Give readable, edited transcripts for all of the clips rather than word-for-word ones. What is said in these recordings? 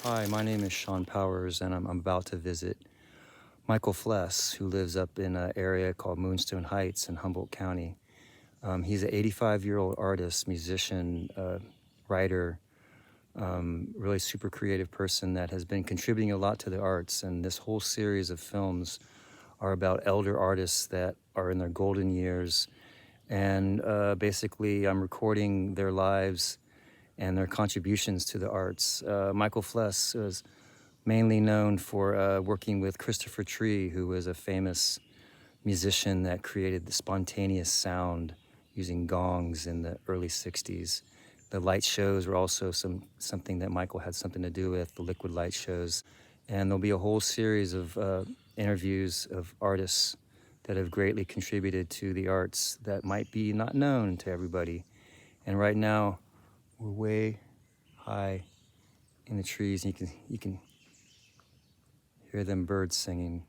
Hi, my name is Sean Powers, and I'm about to visit Michael Fless, who lives up in an area called Moonstone Heights in Humboldt County. He's an 85-year-old artist, musician, writer, really super creative person that has been contributing a lot to the arts. And this whole series of films are about elder artists that are in their golden years. And basically, I'm recording their lives and their contributions to the arts. Michael Fless is mainly known for working with Christopher Tree, who was a famous musician that created the spontaneous sound using gongs in the early 60s. The light shows were also something that Michael had something to do with, the liquid light shows. And there'll be a whole series of interviews of artists that have greatly contributed to the arts that might be not known to everybody. And right now, we're way high in the trees, and you can hear them birds singing.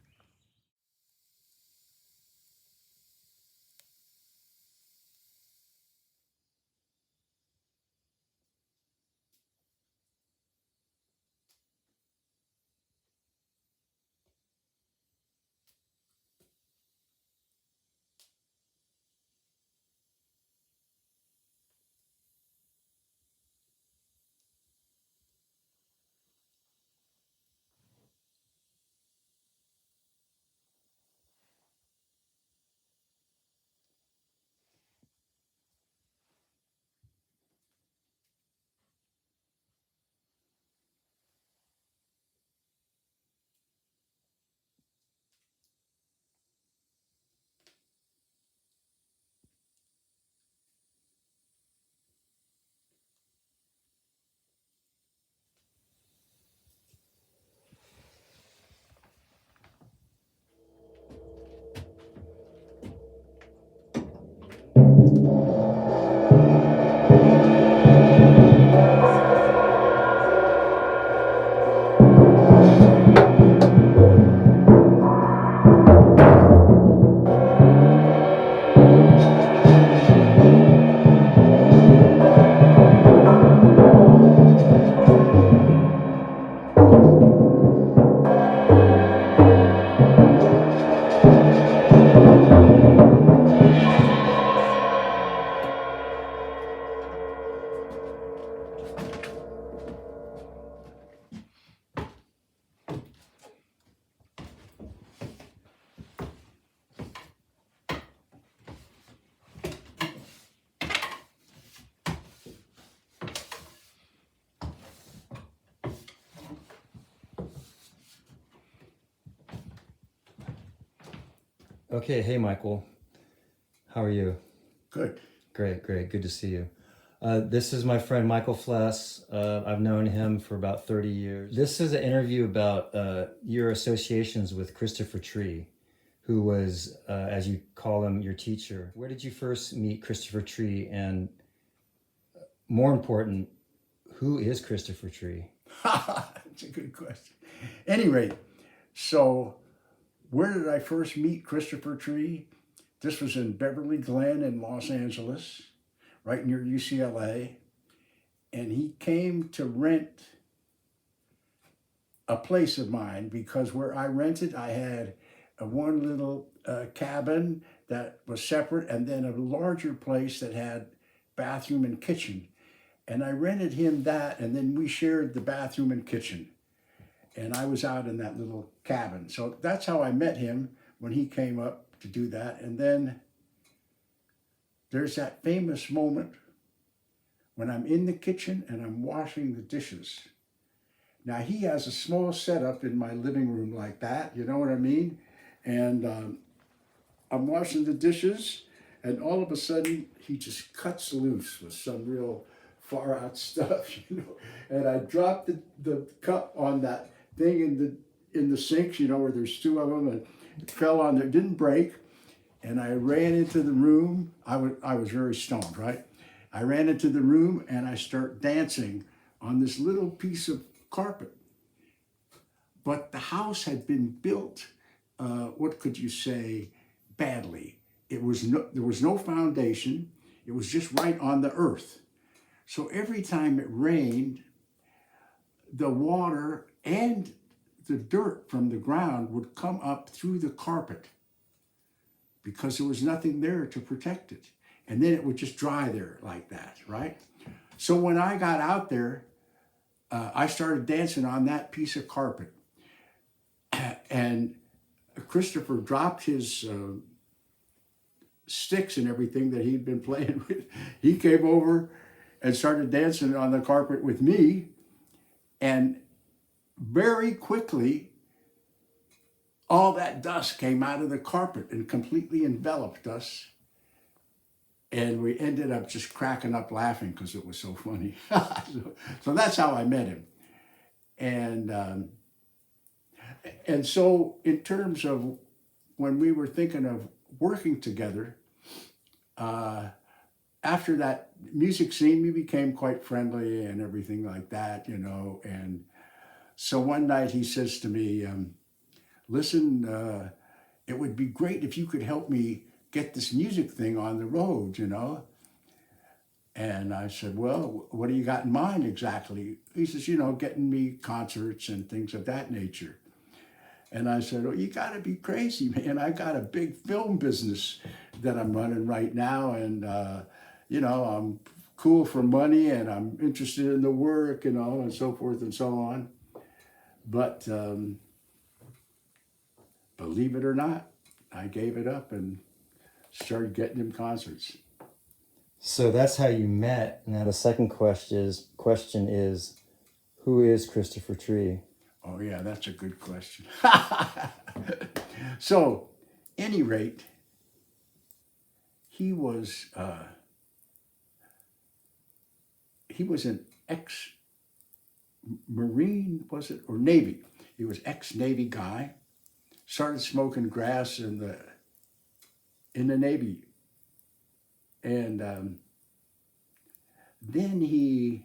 Okay, hey Michael, how are you? Good. Great, great, good to see you. This is my friend Michael Fless. I've known him for about 30 years. This is an interview about your associations with Christopher Tree, who was, as you call him, your teacher. Where did you first meet Christopher Tree? And more important, who is Christopher Tree? That's a good question. Anyway, so where did I first meet Christopher Tree? This was in Beverly Glen in Los Angeles, right near UCLA. And he came to rent a place of mine because where I rented, I had a one little cabin that was separate and then a larger place that had bathroom and kitchen. And I rented him that, and then we shared the bathroom and kitchen. And I was out in that little cabin. So that's how I met him when he came up to do that. And then there's that famous moment when I'm in the kitchen and I'm washing the dishes. Now, he has a small setup in my living room like that, you know what I mean? And I'm washing the dishes, and all of a sudden, he just cuts loose with some real far out stuff, you know. And I dropped the cup on that thing in the sink, you know, where there's two of them, and it fell on there, didn't break. And I ran into the room. I was very stoned, right? I ran into the room and I start dancing on this little piece of carpet. But the house had been built, what could you say, badly. There was no foundation. It was just right on the earth. So every time it rained, the water and the dirt from the ground would come up through the carpet because there was nothing there to protect it. And then it would just dry there like that, right? So when I got out there, I started dancing on that piece of carpet. And Christopher dropped his sticks and everything that he'd been playing with. He came over and started dancing on the carpet with me. And very quickly, all that dust came out of the carpet and completely enveloped us. And we ended up just cracking up laughing because it was so funny. So that's how I met him. And so in terms of when we were thinking of working together, uh, after that music scene, we became quite friendly and everything like that, you know. And so one night he says to me, listen, it would be great if you could help me get this music thing on the road, you know. And I said, well, what do you got in mind exactly? He says, you know, getting me concerts and things of that nature. And I said, oh, you got to be crazy, man. I got a big film business that I'm running right now. And, you know, I'm cool for money and I'm interested in the work, you know, and so forth and so on. But believe it or not, I gave it up and started getting him concerts. So that's how you met. Now the second question is who is Christopher Tree? Oh, yeah, that's a good question. So, any rate, he was an ex-marine, was it, or Navy? He was ex-Navy guy. Started smoking grass in the Navy, and then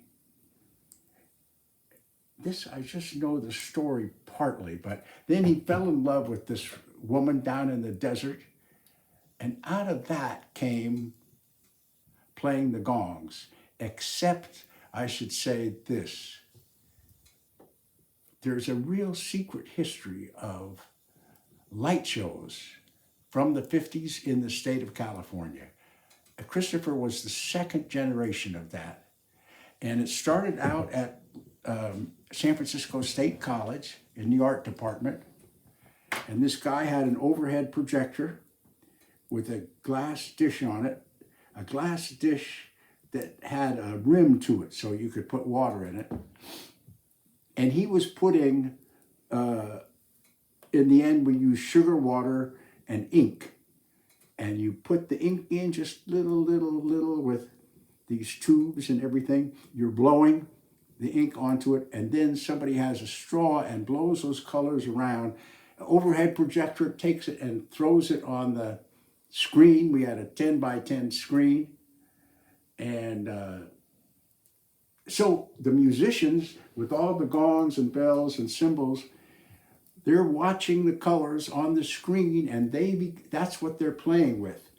I just know the story partly, but then he fell in love with this woman down in the desert, and out of that came playing the gongs. Except, I should say this, there's a real secret history of light shows from the 50s in the state of California. Christopher was the second generation of that. And it started out at San Francisco State College in the art department. And this guy had an overhead projector with a glass dish on it, a glass dish that had a rim to it so you could put water in it. And he was putting, in the end, we used sugar water and ink. And you put the ink in just little with these tubes and everything. You're blowing the ink onto it, and then somebody has a straw and blows those colors around. An overhead projector takes it and throws it on the screen. We had a 10 by 10 screen. And so the musicians, with all the gongs and bells and cymbals, they're watching the colors on the screen, and that's what they're playing with.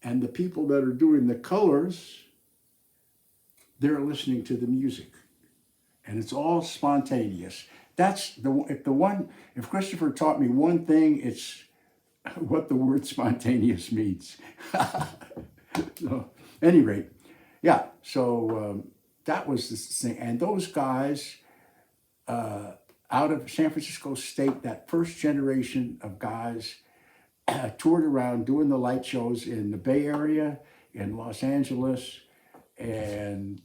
And the people that are doing the colors, they're listening to the music. And it's all spontaneous. That's if Christopher taught me one thing, it's what the word spontaneous means. So, any rate, yeah, so that was the thing. And those guys, out of San Francisco State, that first generation of guys toured around doing the light shows in the Bay Area, in Los Angeles, and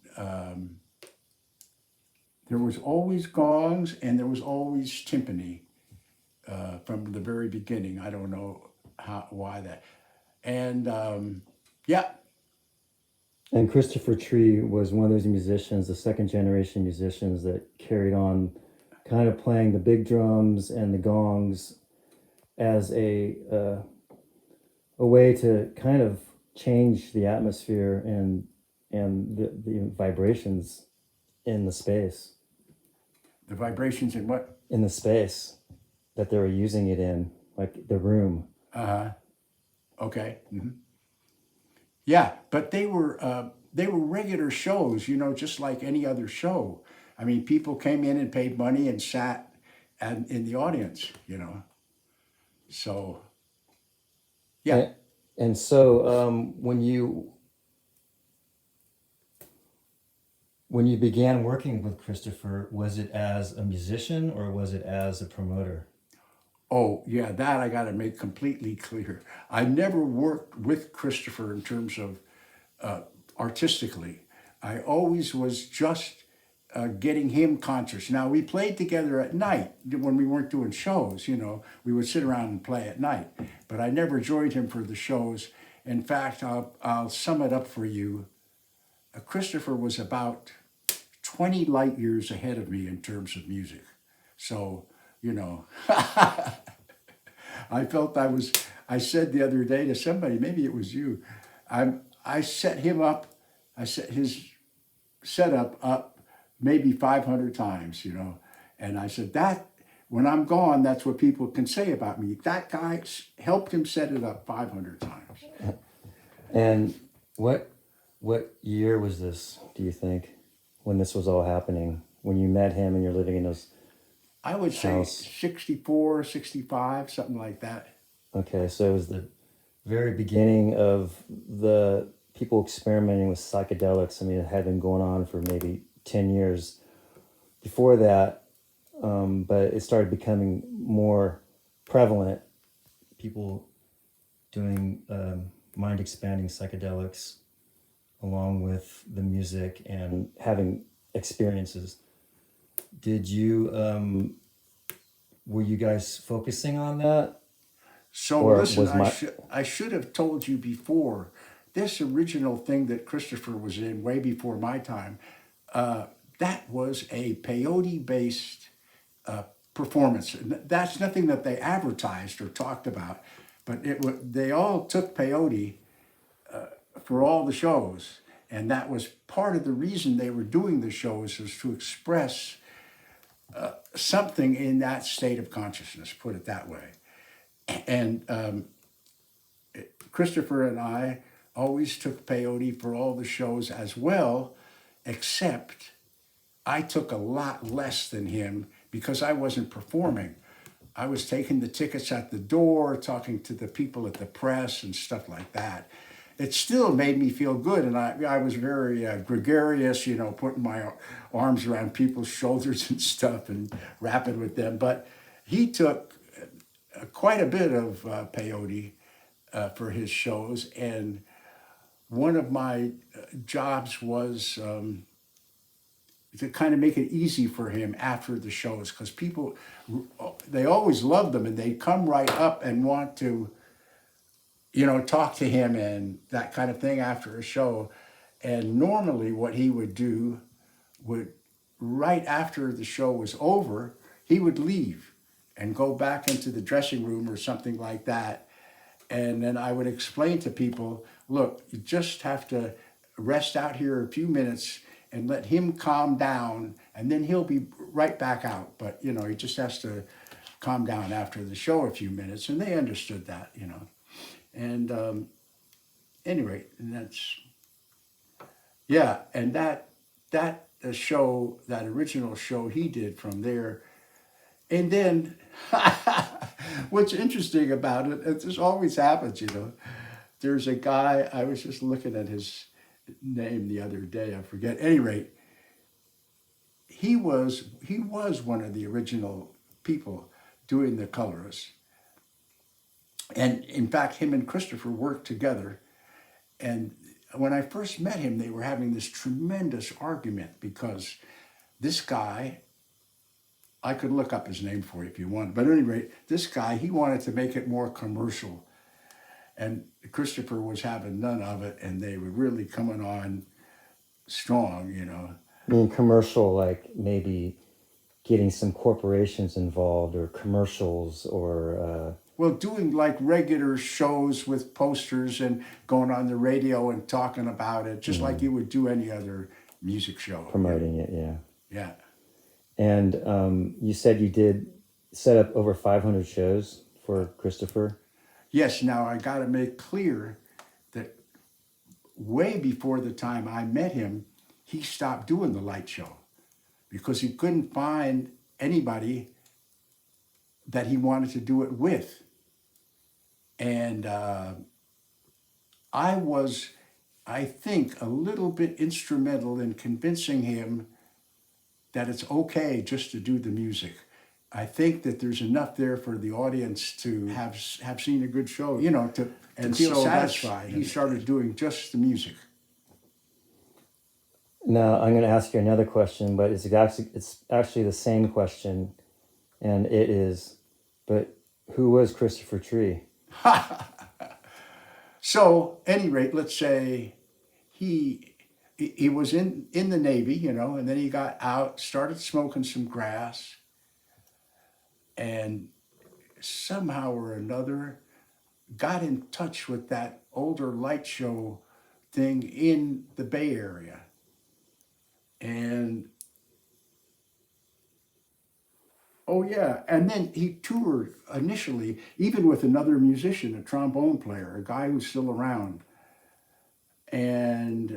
there was always gongs and there was always timpani from the very beginning. I don't know why that. And yeah. And Christopher Tree was one of those musicians, the second generation musicians that carried on kind of playing the big drums and the gongs as a way to kind of change the atmosphere and the vibrations in the space. The vibrations in what? In the space that they were using it in, like the room. Okay. Mm-hmm. Yeah, but they were regular shows, you know, just like any other show. I mean, people came in and paid money and sat in the audience, you know. So, yeah. And, and so when you began working with Christopher, was it as a musician or was it as a promoter? Oh, yeah, that I got to make completely clear. I never worked with Christopher in terms of artistically. I always was just getting him concerts. Now, we played together at night when we weren't doing shows, you know, we would sit around and play at night, but I never joined him for the shows. In fact, I'll sum it up for you. Christopher was about 20 light years ahead of me in terms of music. So, you know, I felt I said the other day to somebody, maybe it was you, I set him up, I set his setup up maybe 500 times, you know. And I said, that, when I'm gone, that's what people can say about me. That guy helped him set it up 500 times. And what what year was this, do you think, when this was all happening? When you met him and you're living in his I would say house? 64, 65, something like that. Okay, so it was the very beginning of the people experimenting with psychedelics. I mean, it had been going on for maybe 10 years before that, but it started becoming more prevalent. People doing mind expanding psychedelics along with the music and having experiences. Did you, were you guys focusing on that? So Or listen, was my, I should have told you before. This original thing that Christopher was in way before my time, that was a peyote based performance. That's nothing that they advertised or talked about, but they all took peyote for all the shows, and that was part of the reason they were doing the shows, was to express something in that state of consciousness. Put it that way. And Christopher and I always took peyote for all the shows as well, except I took a lot less than him because I wasn't performing. I was taking the tickets at the door, talking to the people at the press and stuff like that. It still made me feel good, and I was very gregarious, you know, putting my arms around people's shoulders and stuff and rapping with them. But he took quite a bit of peyote for his shows, and one of my jobs was to kind of make it easy for him after the shows, because people, they always loved them and they come right up and want to, you know, talk to him and that kind of thing after a show. And normally what he would do would, right after the show was over, he would leave and go back into the dressing room or something like that. And then I would explain to people, look, you just have to rest out here a few minutes and let him calm down, and then he'll be right back out. But, you know, he just has to calm down after the show a few minutes. And they understood that, you know. And anyway, and that's, yeah, and that show, that original show he did from there. And then what's interesting about it, this always happens, you know. There's a guy, I was just looking at his name the other day, I forget. At any rate, he was one of the original people doing the colors. And in fact, him and Christopher worked together. And when I first met him, they were having this tremendous argument because this guy, I could look up his name for you if you want, but at any rate, this guy, he wanted to make it more commercial. And Christopher was having none of it, and they were really coming on strong, you know. I mean, commercial, like maybe getting some corporations involved or commercials or Well, doing like regular shows with posters and going on the radio and talking about it, just like you would do any other music show. Yeah. promoting it, yeah. Yeah. And you said you did set up over 500 shows for Christopher. Yes, now I got to make clear that way before the time I met him, he stopped doing the light show because he couldn't find anybody that he wanted to do it with. And I was, I think, a little bit instrumental in convincing him that it's okay just to do the music. I think that there's enough there for the audience to have seen a good show, you know, to feel so satisfied. He started doing just the music. Now I'm going to ask you another question, but it's actually the same question, and it is, but who was Christopher Tree? So, any rate, let's say he was in the Navy, you know, and then he got out, started smoking some grass, and somehow or another got in touch with that older light show thing in the Bay Area. And oh yeah, and then he toured initially, even with another musician, a trombone player, a guy who's still around. And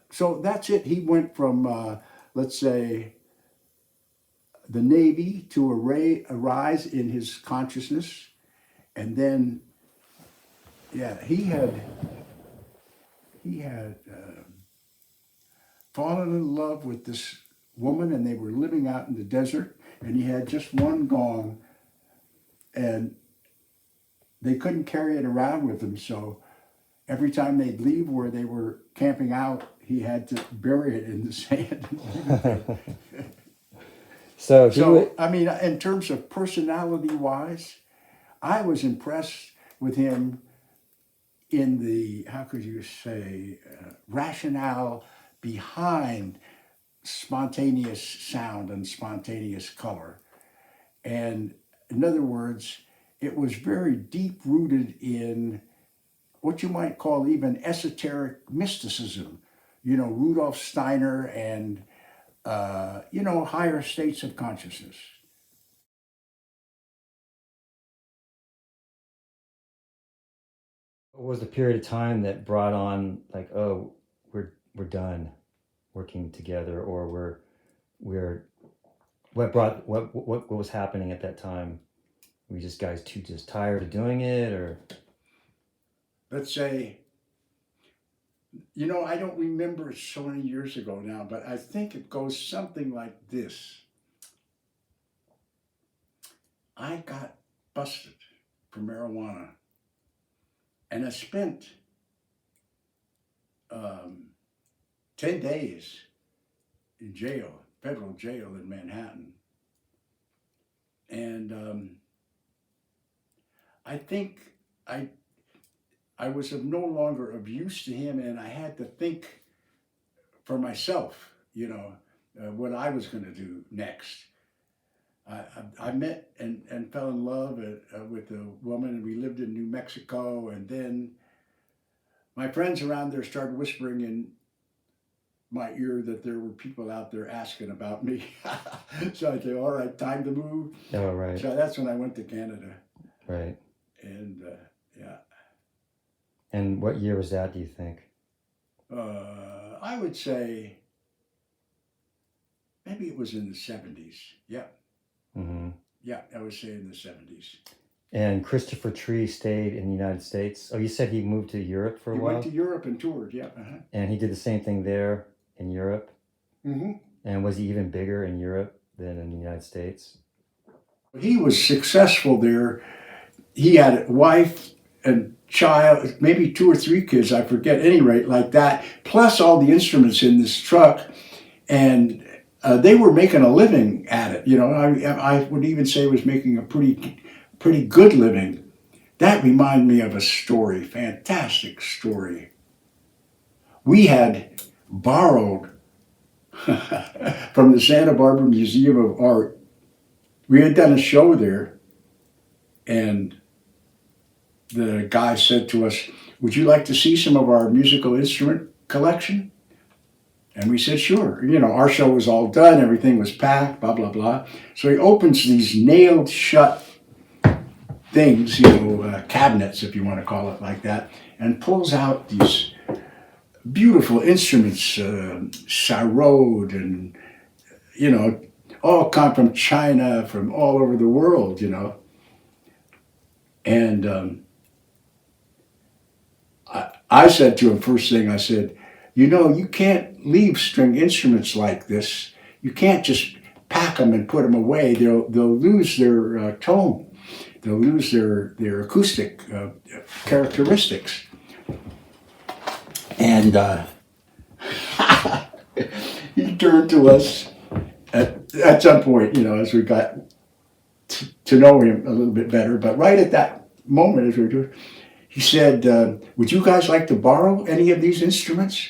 so that's it. He went from, let's say, the Navy to a rise in his consciousness. And then, yeah, he had fallen in love with this woman, and they were living out in the desert. And he had just one gong, and they couldn't carry it around with him. So every time they'd leave where they were camping out, he had to bury it in the sand. So, I mean, in terms of personality wise, I was impressed with him in the, how could you say, rationale behind spontaneous sound and spontaneous color. And in other words, it was very deep rooted in what you might call even esoteric mysticism. You know, Rudolf Steiner and, you know, higher states of consciousness. What was the period of time that brought on, like, oh, we're done working together, or we're what was happening at that time? Were you just guys too just tired of doing it, or? Let's say, you know, I don't remember so many years ago now, but I think it goes something like this. I got busted for marijuana, and I spent 10 days in jail, federal jail in Manhattan. And I think I I was of no longer of use to him, and I had to think for myself, you know, what I was going to do next. I met and fell in love with a woman, and we lived in New Mexico. And then my friends around there started whispering in my ear that there were people out there asking about me. So I said, all right, time to move. Oh, right. So that's when I went to Canada. Right. And yeah. And what year was that, do you think? I would say maybe it was in the 70s. Yeah. Mm-hmm. Yeah, I would say in the 70s. And Christopher Tree stayed in the United States. Oh, you said he moved to Europe for a while? He went to Europe and toured, yeah. Uh-huh. And he did the same thing there in Europe? Mm-hmm. And was he even bigger in Europe than in the United States? He was successful there. He had a wife and child, maybe 2 or 3 kids, I forget, at any rate, like that, plus all the instruments in this truck. And they were making a living at it. You know, I would even say was making a pretty good living. That reminded me of a story, fantastic story. We had borrowed from the Santa Barbara Museum of Art. We had done a show there, and the guy said to us, would you like to see some of our musical instrument collection? And we said, sure. You know, our show was all done, everything was packed, blah, blah, blah. So he opens these nailed shut things, you know, cabinets, if you want to call it like that, and pulls out these beautiful instruments, sarod and, you know, all come from China, from all over the world, you know. And I said to him, first thing I said, you know, you can't leave string instruments like this. You can't just pack them and put them away. They'll lose their tone. They'll lose their acoustic characteristics. And he turned to us at some point, you know, as we got to know him a little bit better. But right at that moment, as we were doing, he said, would you guys like to borrow any of these instruments?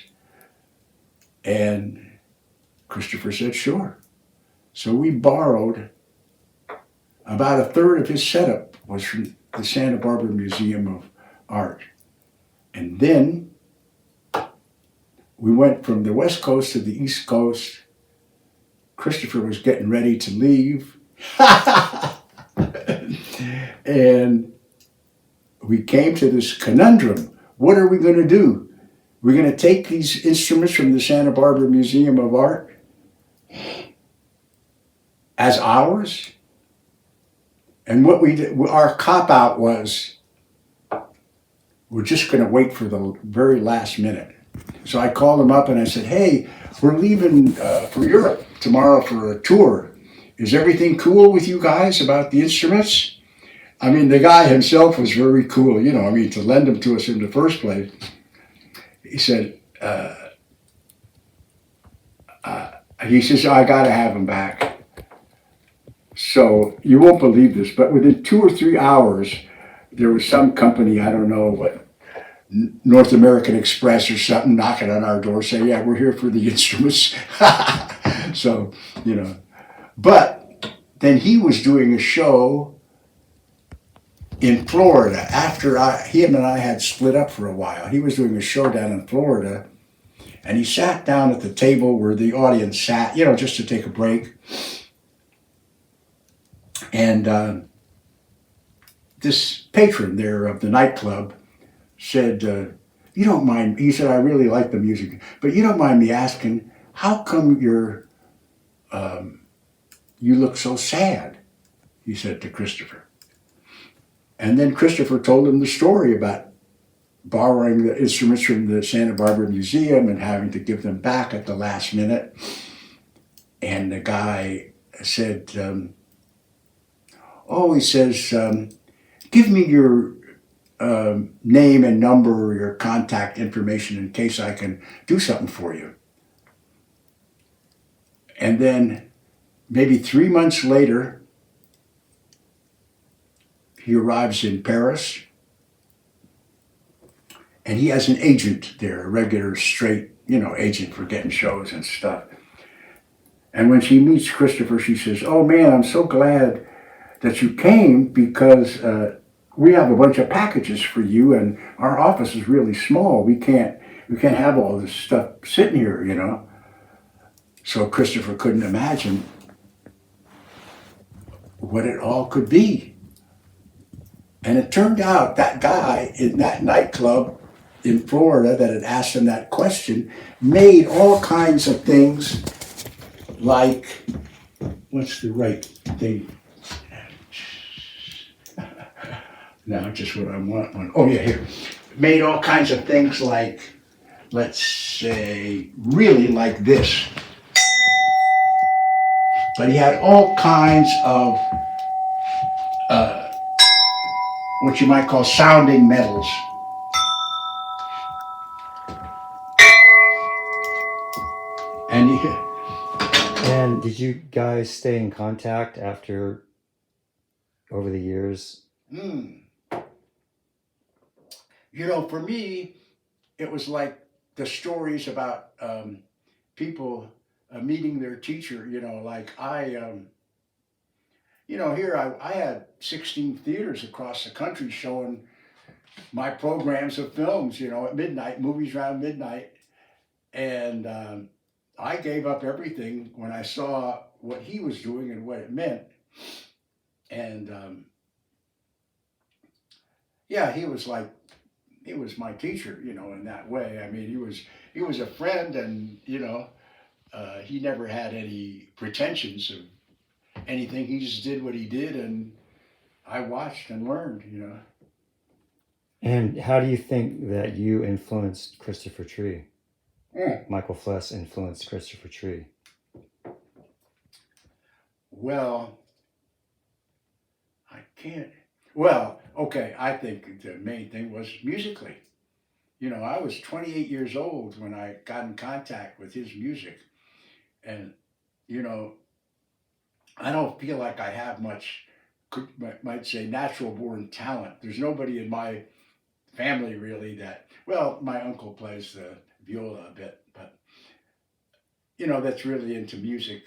And Christopher said, sure. So we borrowed about a third of his setup was from the Santa Barbara Museum of Art. And then we went from the West Coast to the East Coast. Christopher was getting ready to leave. And we came to this conundrum. What are we going to do? We're going to take these instruments from the Santa Barbara Museum of Art as ours? And what we did, our cop out was, we're just going to wait for the very last minute. So I called him up and I said, hey, we're leaving for Europe tomorrow for a tour. Is everything cool with you guys about the instruments? I mean, the guy himself was very cool, you know, I mean, to lend them to us in the first place. He said, he says, I got to have them back. So you won't believe this, but within 2 or 3 hours, there was some company, I don't know what, North American Express or something, knocking on our door saying, yeah, we're here for the instruments. So, you know, but then he was doing a show in Florida after him and I had split up for a while. He was doing a show down in Florida, and he sat down at the table where the audience sat, you know, just to take a break. And this patron there of the nightclub said, you don't mind, he said, I really like the music, but you don't mind me asking, how come you look so sad? He said to Christopher. And then Christopher told him the story about borrowing the instruments from the Santa Barbara Museum and having to give them back at the last minute. And the guy said, oh, he says, give me your name and number or your contact information in case I can do something for you. And then maybe 3 months later, he arrives in Paris, and he has an agent there, a regular straight, you know, agent for getting shows and stuff. And when she meets Christopher, she says, oh man, I'm so glad that you came because we have a bunch of packages for you and our office is really small. We can't have all this stuff sitting here, you know. So Christopher couldn't imagine what it all could be. And it turned out that guy in that nightclub in Florida that had asked him that question made all kinds of things like, what's the right thing? Now, just what I want. Oh, yeah, here. Made all kinds of things like, let's say, really like this. But he had all kinds of what you might call sounding metals. And And did you guys stay in contact after, over the years? you know, for me, it was like the stories about people meeting their teacher. You know, like you know, here I had 16 theaters across the country showing my programs of films, you know, at midnight, movies around midnight. And I gave up everything when I saw what he was doing and what it meant. And yeah, he was my teacher, you know, in that way. I mean, he was a friend, and you know, He never had any pretensions of anything. He just did what he did, and I watched and learned. And how do you think that you influenced Christopher Tree? Mm. Michael Fless influenced Christopher Tree. Well, I can't. Well, okay. I think the main thing was musically. I was 28 years old when I got in contact with his music, and you know, I don't feel like I have much, might say, natural born talent. There's nobody in my family really that, well, my uncle plays the viola a bit, but that's really into music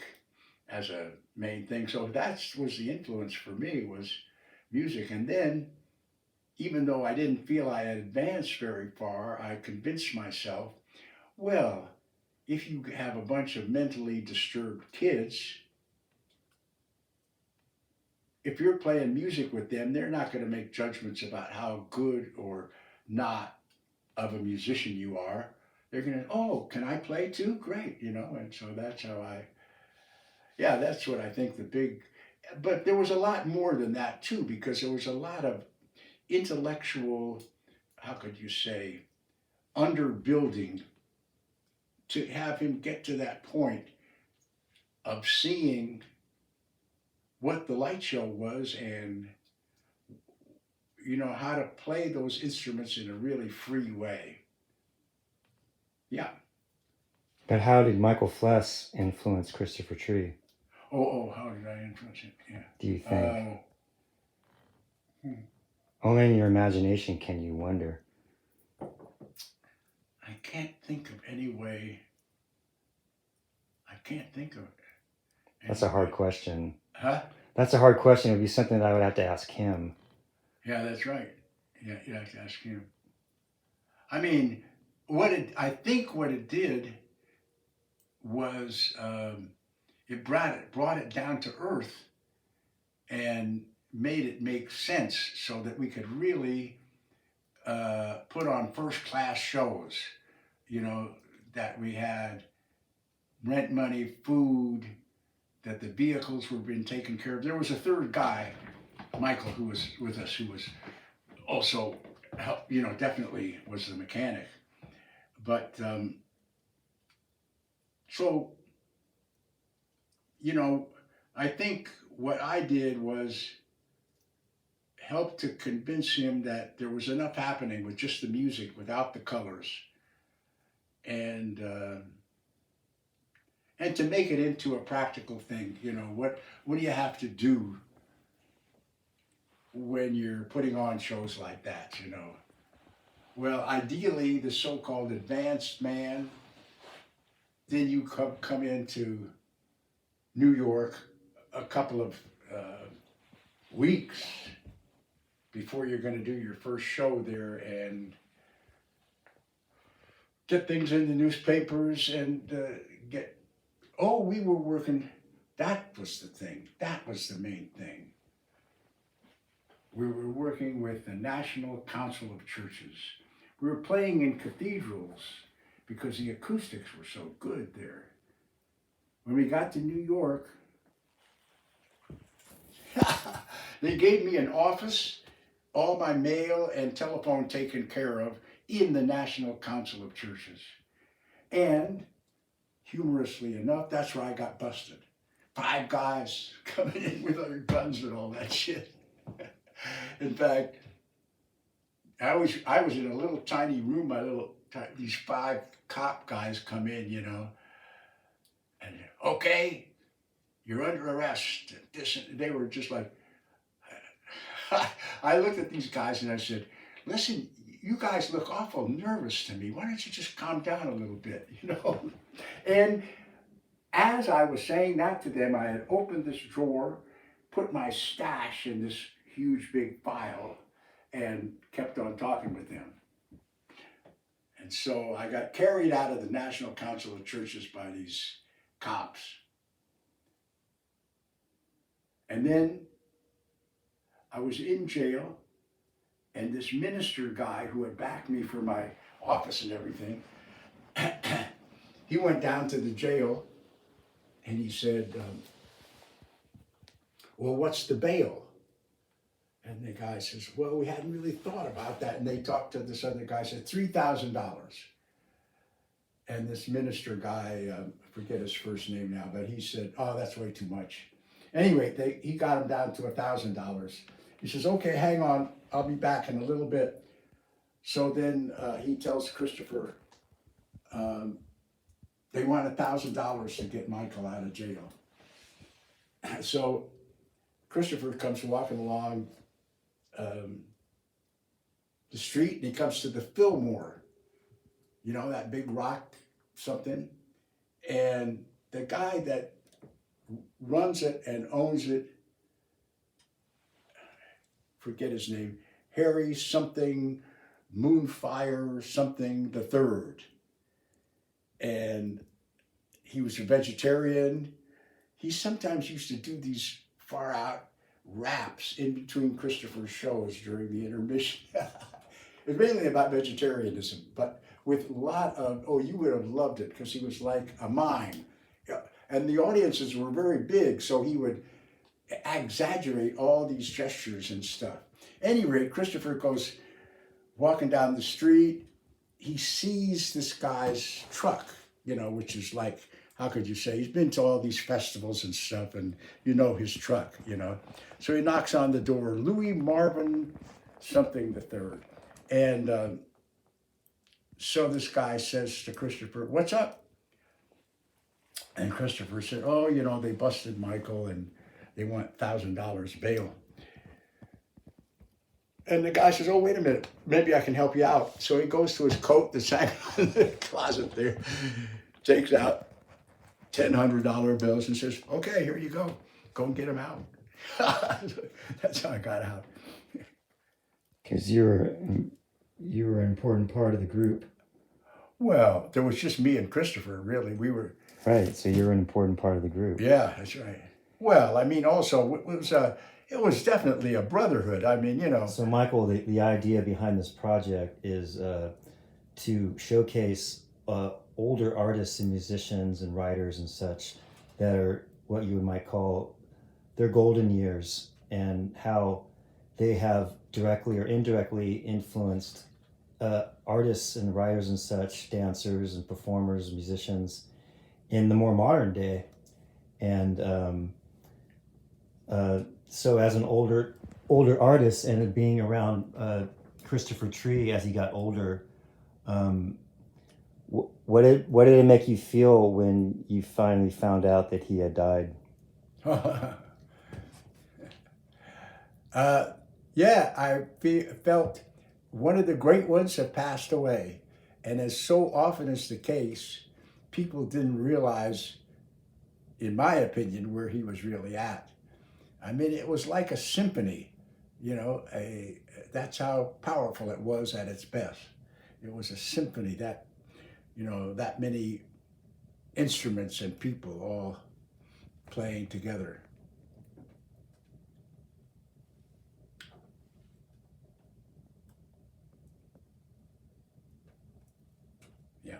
as a main thing. So that was the influence for me, was music. And then, even though I didn't feel I had advanced very far, I convinced myself, well, if you have a bunch of mentally disturbed kids, if you're playing music with them, they're not going to make judgments about how good or not of a musician you are. They're going to, oh, can I play too? Great, And so that's how yeah, that's what I think the big, but there was a lot more than that too, because there was a lot of intellectual, how could you say, underbuilding to have him get to that point of seeing what the light show was, and how to play those instruments in a really free way. Yeah. But how did Michael Fless influence Christopher Tree, Oh, how did I influence it? Yeah. do you think? Hmm. Only in your imagination can you wonder. I can't think of any way. I can't think of it. That's a hard question. Huh? That's a hard question. It would be something that I would have to ask him. Yeah, that's right. Yeah, you have to ask him. I mean, what it did was, it brought it down to earth and made it make sense so that we could really put on first class shows. That we had rent money, food, that the vehicles were being taken care of. There was a third guy, Michael, who was with us, who was also help. Definitely was the mechanic. But so I think what I did was help to convince him that there was enough happening with just the music, without the colors, and and to make it into a practical thing. What do you have to do when you're putting on shows like that? Well, ideally, the so-called advanced man, then you come into New York a couple of weeks before you're going to do your first show there, and get things in the newspapers, and get, oh, we were working. That was the thing. That was the main thing. We were working with the National Council of Churches. We were playing in cathedrals because the acoustics were so good there. When we got to New York, they gave me an office, all my mail and telephone taken care of in the National Council of Churches. And humorously enough, that's where I got busted. 5 guys coming in with other guns and all that shit. In fact, I was in a little tiny room. These 5 cop guys come in, and okay, you're under arrest. They were just like, I looked at these guys and I said, listen, you guys look awful nervous to me. Why don't you just calm down a little bit, And as I was saying that to them, I had opened this drawer, put my stash in this huge big file, and kept on talking with them. And so I got carried out of the National Council of Churches by these cops. And then I was in jail, and this minister guy who had backed me for my office and everything, he went down to the jail And he said, well, what's the bail? And the guy says, well, we hadn't really thought about that. And they talked to this other guy, said $3,000. And this minister guy, I forget his first name now, but he said, oh, that's way too much. Anyway, he got him down to $1,000. He says, okay, hang on, I'll be back in a little bit. So then he tells Christopher, they want $1,000 to get Michael out of jail. So Christopher comes walking along the street, and he comes to the Fillmore, you know, that big rock something. And the guy that runs it and owns it, forget his name, Harry something, Moonfire something the third. And he was a vegetarian. He sometimes used to do these far out raps in between Christopher's shows during the intermission. It's mainly about vegetarianism, but with a lot of, oh, you would have loved it because he was like a mime. And the audiences were very big, so he would exaggerate all these gestures and stuff. At any rate, Christopher goes walking down the street. He sees this guy's truck, you know, which is like, how could you say? He's been to all these festivals and stuff, and you know his truck, you know. So he knocks on the door, Louis Marvin something the third. And so this guy says to Christopher, what's up? And Christopher said, oh, you know, they busted Michael and they want $1,000 bail. And the guy says, oh, wait a minute, maybe I can help you out. So he goes to his coat that's hanging in the closet there, takes out $1,000 bills and says, okay, here you go. Go and get him out. That's how I got out. Because you were an important part of the group. Well, there was just me and Christopher, really. We were... Right, so you're an important part of the group. Yeah, that's right. Well, I mean, also, it was definitely a brotherhood. I mean, you know. So, Michael, the idea behind this project is to showcase older artists and musicians and writers and such that are what you might call their golden years, and how they have directly or indirectly influenced artists and writers and such, dancers and performers, musicians, in the more modern day. And so as an older artist, and being around Christopher Tree as he got older, what did it make you feel when you finally found out that he had died? Yeah, I felt one of the great ones have passed away. And as so often is the case, people didn't realize, in my opinion, where he was really at. I mean, it was like a symphony, you know, that's how powerful it was at its best. It was a symphony that, you know, that many instruments and people all playing together. Yeah.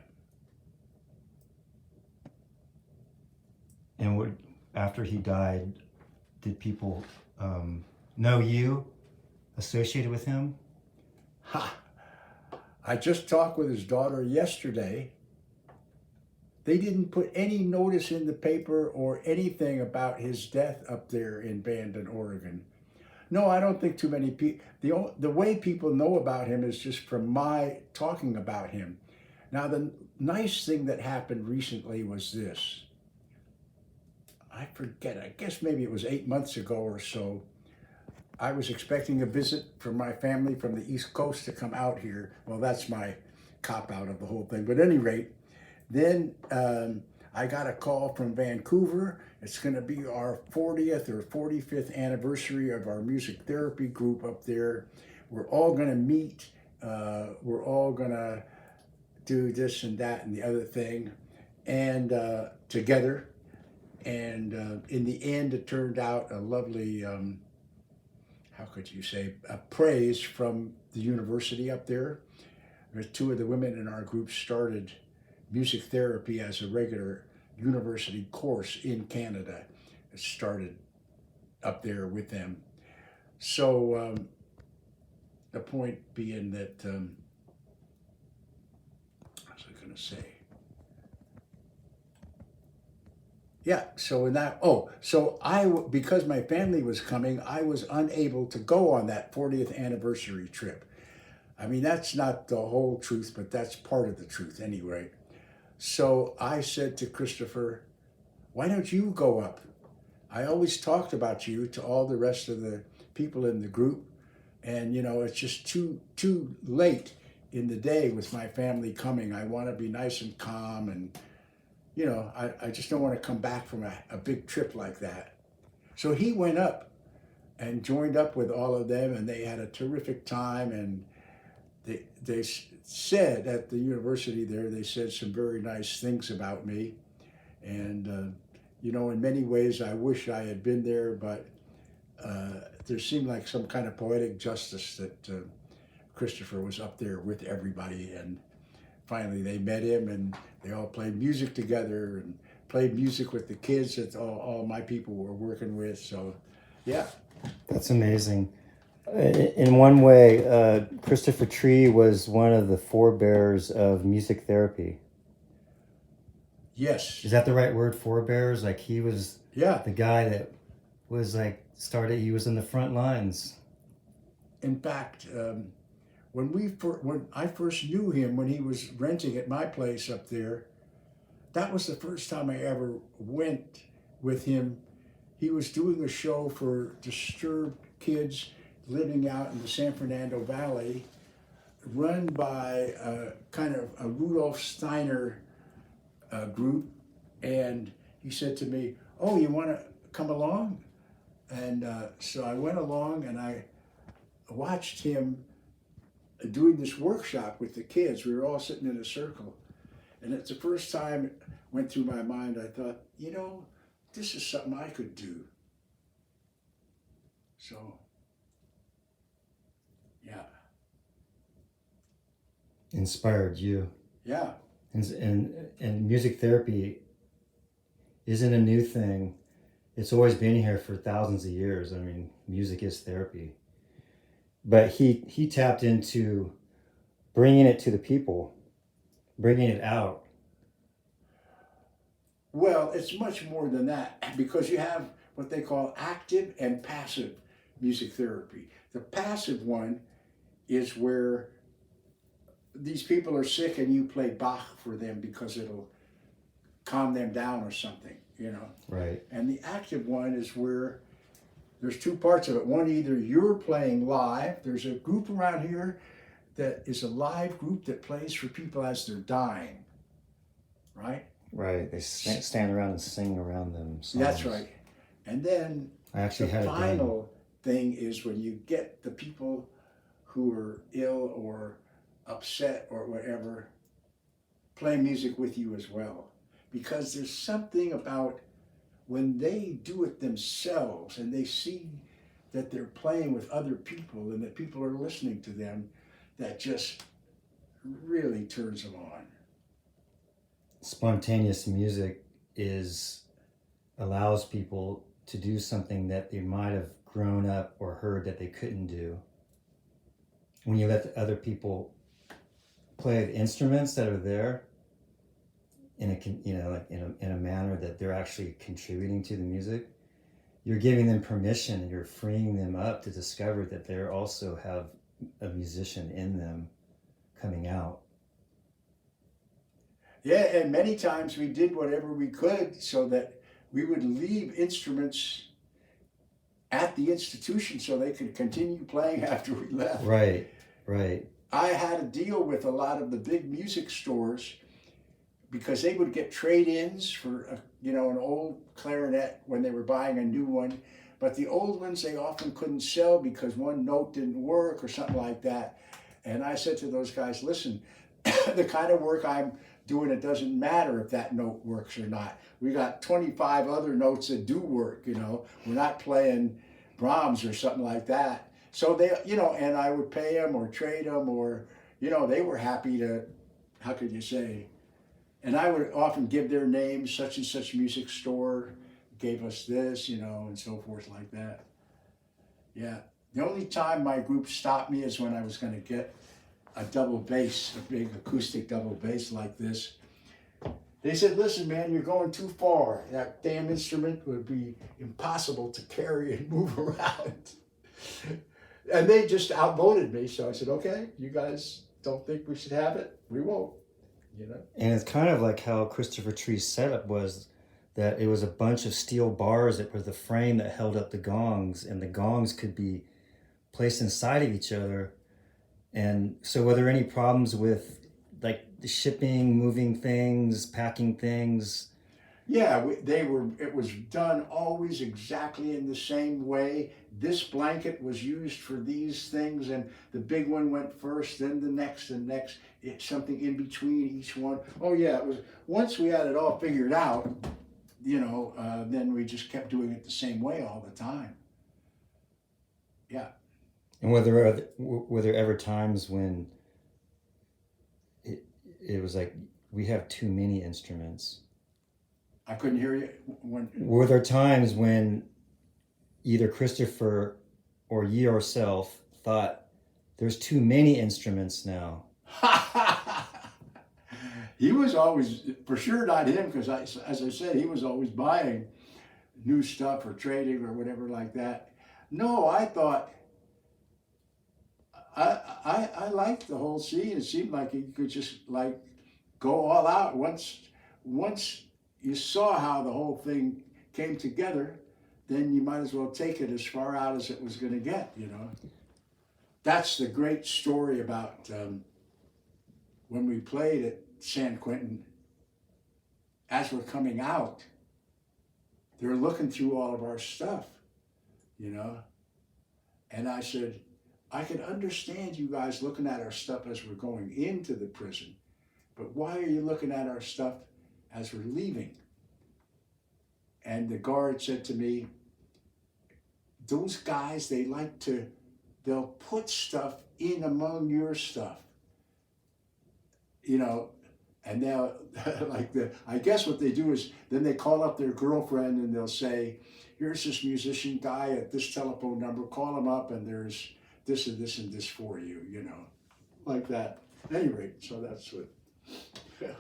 And after he died, did people know you associated with him? Ha! I just talked with his daughter yesterday. They didn't put any notice in the paper or anything about his death up there in Bandon, Oregon. No, I don't think too many people, the way people know about him is just from my talking about him. Now, the nice thing that happened recently was this. I forget, I guess maybe it was 8 months ago or so. I was expecting a visit from my family from the East Coast to come out here. Well, that's my cop-out of the whole thing. But at any rate, then I got a call from Vancouver. It's going to be our 40th or 45th anniversary of our music therapy group up there. We're all going to meet. We're all going to do this and that and the other thing, and together. And in the end, it turned out a lovely, how could you say, a praise from the university up there. Two of the women in our group started music therapy as a regular university course in Canada. It started up there with them. So the point being that, what was I going to say? Yeah, so in that, so because my family was coming, I was unable to go on that 40th anniversary trip. I mean, that's not the whole truth, but that's part of the truth anyway. So I said to Christopher, why don't you go up? I always talked about you to all the rest of the people in the group, and it's just too late in the day with my family coming. I want to be nice and calm, and I just don't want to come back from a big trip like that. So he went up and joined up with all of them, and they had a terrific time. And they said at the university there, they said some very nice things about me. And, in many ways, I wish I had been there, but there seemed like some kind of poetic justice that Christopher was up there with everybody. And finally, they met him, and they all played music together and played music with the kids that all my people were working with. So, yeah. That's amazing. In one way, Christopher Tree was one of the forebears of music therapy. Yes. Is that the right word, forebears? Like he was the guy that was he was in the front lines. In fact, when I first knew him, when he was renting at my place up there, that was the first time I ever went with him. He was doing a show for disturbed kids living out in the San Fernando Valley, run by kind of a Rudolf Steiner group. And he said to me, "Oh, you want to come along?" And so I went along, and I watched him doing this workshop with the kids. We were all sitting in a circle. And it's the first time it went through my mind, I thought, this is something I could do. So, yeah. Inspired you. Yeah. And music therapy isn't a new thing. It's always been here for thousands of years. I mean, music is therapy. But he tapped into bringing it to the people, bringing it out. Well, it's much more than that, because you have what they call active and passive music therapy. The passive one is where these people are sick and you play Bach for them because it'll calm them down or something, Right. And the active one is where there's two parts of it. One, either you're playing live. There's a group around here that is a live group that plays for people as they're dying, right? Right. They stand around and sing around them songs. That's right. And then I actually the final thing is when you get the people who are ill or upset or whatever play music with you as well. Because there's something about when they do it themselves and they see that they're playing with other people and that people are listening to them, that just really turns them on. Spontaneous music allows people to do something that they might have grown up or heard that they couldn't do. When you let the other people play the instruments that are there in a manner that they're actually contributing to the music, you're giving them permission and you're freeing them up to discover that they also have a musician in them coming out. Yeah, and many times we did whatever we could so that we would leave instruments at the institution so they could continue playing after we left. Right. I had a deal with a lot of the big music stores because they would get trade-ins for an old clarinet when they were buying a new one, but the old ones they often couldn't sell because one note didn't work or something like that. And I said to those guys, listen, the kind of work I'm doing, it doesn't matter if that note works or not. We got 25 other notes that do work, We're not playing Brahms or something like that. So they, and I would pay them or trade them or, they were happy to, how could you say, And I would often give their names, such and such music store gave us this, you know, and so forth like that. Yeah. The only time my group stopped me is when I was going to get a double bass, a big acoustic double bass like this. They said, listen, man, you're going too far. That damn instrument would be impossible to carry and move around. And they just outvoted me. So I said, okay, you guys don't think we should have it? We won't, you know? And it's kind of like how Christopher Tree's setup was, that it was a bunch of steel bars that were the frame that held up the gongs, and the gongs could be placed inside of each other. And so were there any problems with like the shipping, moving things, packing things? Yeah, it was done always exactly in the same way. This blanket was used for these things, and the big one went first, then the next, and next. It's something in between each one. Oh yeah, it was, once we had it all figured out, you know, then we just kept doing it the same way all the time. Yeah. And were there ever times when it was like, we have too many instruments? I couldn't hear you. Were there times when either Christopher or you yourself thought, there's too many instruments now? He was always, for sure not him, because as I said, he was always buying new stuff or trading or whatever like that. No, I thought, I liked the whole scene. It seemed like he could just like go all out. Once you saw how the whole thing came together, then you might as well take it as far out as it was going to get, you know. That's the great story about when we played at San Quentin. As we're coming out, they're looking through all of our stuff, you know. And I said, I can understand you guys looking at our stuff as we're going into the prison, but why are you looking at our stuff as we're leaving? And the guard said to me, those guys, they'll put stuff in among your stuff, you know, and they'll, I guess what they do is then they call up their girlfriend and they'll say, here's this musician guy at this telephone number, call him up and there's this and this and this for you, you know, like that. At any rate, so that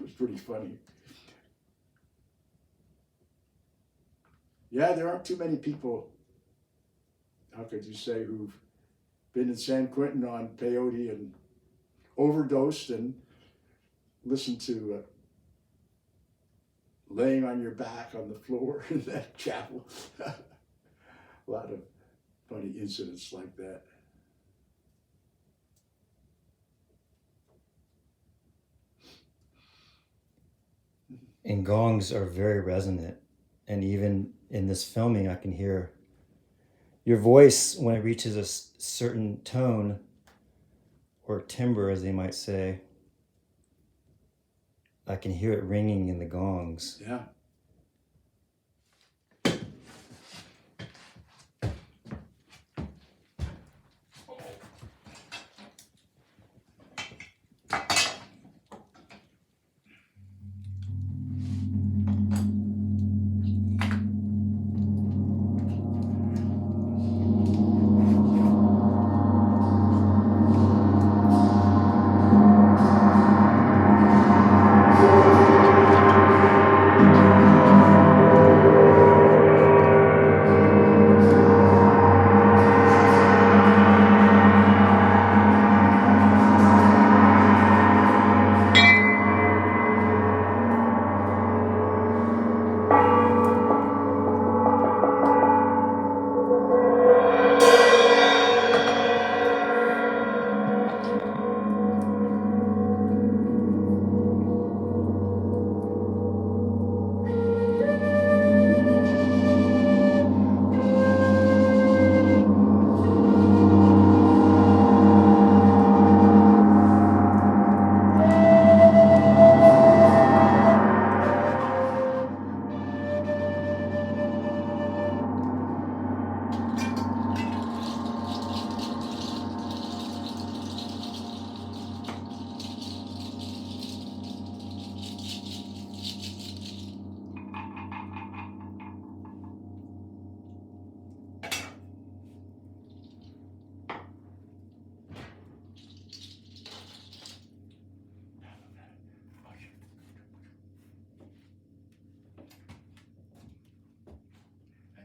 was pretty funny. Yeah, there aren't too many people, how could you say, who've been in San Quentin on peyote and overdosed and listened to laying on your back on the floor in that chapel. A lot of funny incidents like that. And gongs are very resonant. And even in this filming, I can hear your voice when it reaches a certain tone or timbre, as they might say. I can hear it ringing in the gongs. Yeah.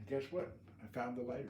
guess what? I found the lighter.